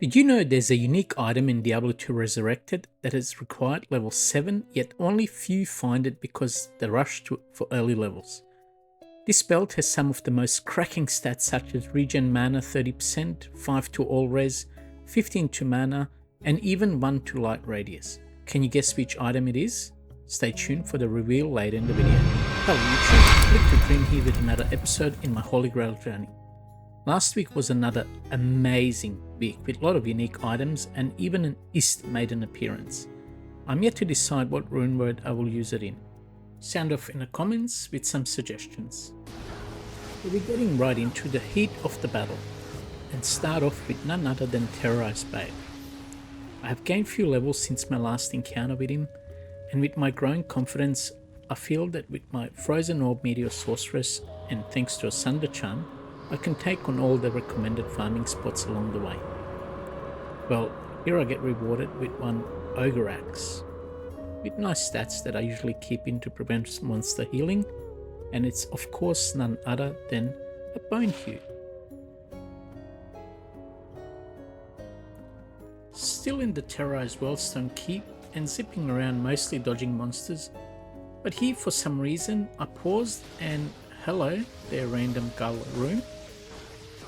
Did you know there's a unique item in Diablo 2 Resurrected that is required level 7, yet only few find it because they rush to it for early levels? This belt has some of the most cracking stats such as regen mana 30%, 5 to all res, 15 to mana, and even 1 to light radius. Can you guess which item it is? Stay tuned for the reveal later in the video. Hello YouTube, click the dream here with another episode in my Holy Grail journey. Last week was another amazing week with a lot of unique items, and even an Ist made an appearance. I'm yet to decide what rune word I will use it in. Sound off in the comments with some suggestions. We'll be getting right into the heat of the battle and start off with none other than Terrorized Babe. I have gained few levels since my last encounter with him, and with my growing confidence I feel that with my Frozen Orb Meteor Sorceress and thanks to a Sunder Charm, I can take on all the recommended farming spots along the way. Well, here I get rewarded with one Ogre Axe, with nice stats that I usually keep in to prevent monster healing, and it's of course none other than a Bone Hew. Still in the terrorized Wellstone Keep and zipping around mostly dodging monsters, but here for some reason I paused and hello there random gull rune.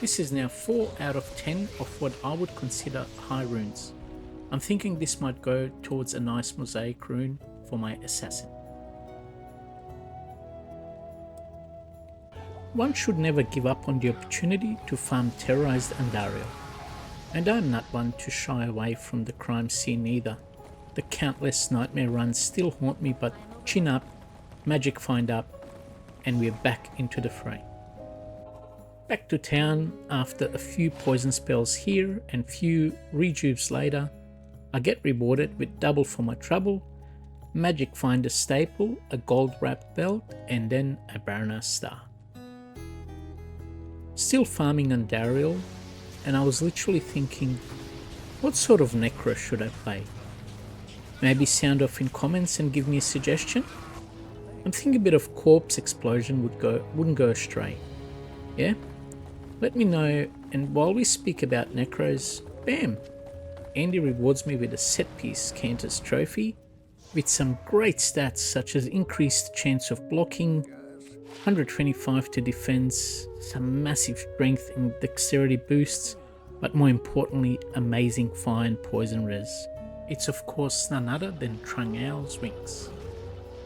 This is now 4 out of 10 of what I would consider high runes. I'm thinking this might go towards a nice mosaic rune for my assassin. One should never give up on the opportunity to farm terrorized Andariel. And I'm not one to shy away from the crime scene either. The countless nightmare runs still haunt me, but chin up, magic find up, and we're back into the fray. Back to town after a few poison spells here and few rejuves later, I get rewarded with double for my trouble, magic find a staple, a gold wrapped belt, and then a Baroness star. Still farming Andariel, and I was literally thinking, what sort of necro should I play? Maybe sound off in comments and give me a suggestion? I'm thinking a bit of Corpse Explosion wouldn't go astray. Yeah? Let me know, and while we speak about necros, bam! Andy rewards me with a set piece Cantor's Trophy with some great stats such as increased chance of blocking, 125 to defense, some massive strength and dexterity boosts, but more importantly amazing fine poison res. It's of course none other than Trungao's Wings.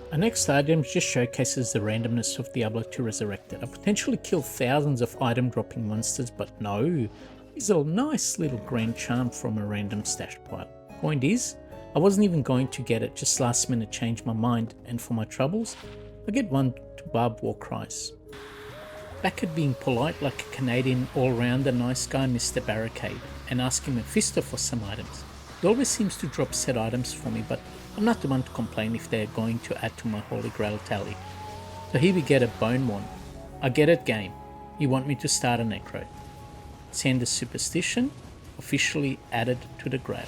Our next item just showcases the randomness of Diablo 2 Resurrected. I potentially kill thousands of item dropping monsters, but no, it's a nice little grand charm from a random stash pile. Point is, I wasn't even going to get it, just last minute changed my mind, and for my troubles, I get one to Barb War Cries. Back at being polite like a Canadian all-rounder nice guy Mr. Barricade and asking Mephisto for some items. He always seems to drop set items for me, but I'm not the one to complain if they're going to add to my Holy Grail tally. So here we get a Bone One. I get it game. You want me to start a necro. Send a Superstition, officially added to the Grail.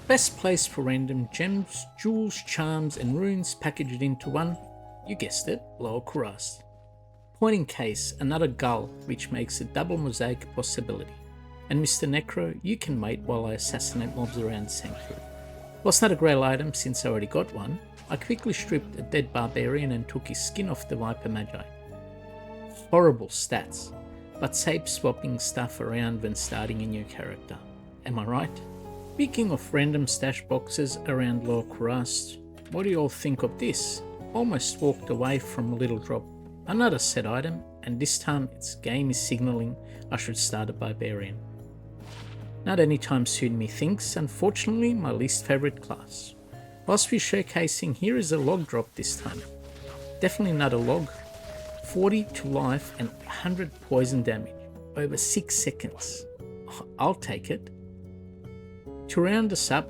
Best place for random gems, jewels, charms and runes packaged into one, you guessed it, Lower Kurast. Point in case, another gull which makes a double mosaic possibility. And Mr. Necro, you can wait while I assassinate mobs around the sanctuary. Whilst not a grail item since I already got one, I quickly stripped a dead barbarian and took his skin off the Viper Magi. Horrible stats, but safe swapping stuff around when starting a new character. Am I right? Speaking of random stash boxes around Lower Kurast, what do you all think of this? Almost walked away from a little drop. Another set item, and this time its game is signalling I should start a barbarian. Not anytime soon methinks, unfortunately my least favourite class. Whilst we're showcasing, here is a log drop this time. Definitely not a log. 40 to life and 100 poison damage. Over 6 seconds. I'll take it. To round us up,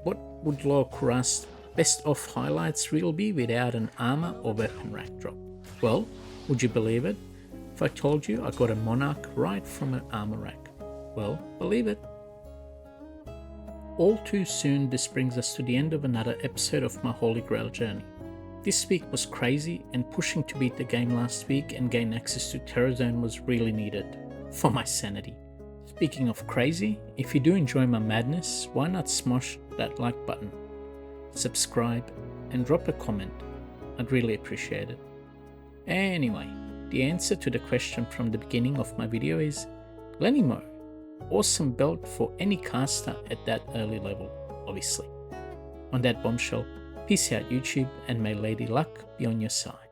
what would Lower Kurast best of highlights reel be without an armour or weapon rack drop? Well, would you believe it? If I told you I got a Monarch right from an armour rack? Well, believe it. All too soon, this brings us to the end of another episode of my Holy Grail journey. This week was crazy, and pushing to beat the game last week and gain access to Terrazone was really needed for my sanity. Speaking of crazy, if you do enjoy my madness, why not smash that like button, subscribe, and drop a comment. I'd really appreciate it. Anyway, the answer to the question from the beginning of my video is Glenimo. Awesome belt for any caster at that early level, obviously. On that bombshell, peace out YouTube, and may Lady Luck be on your side.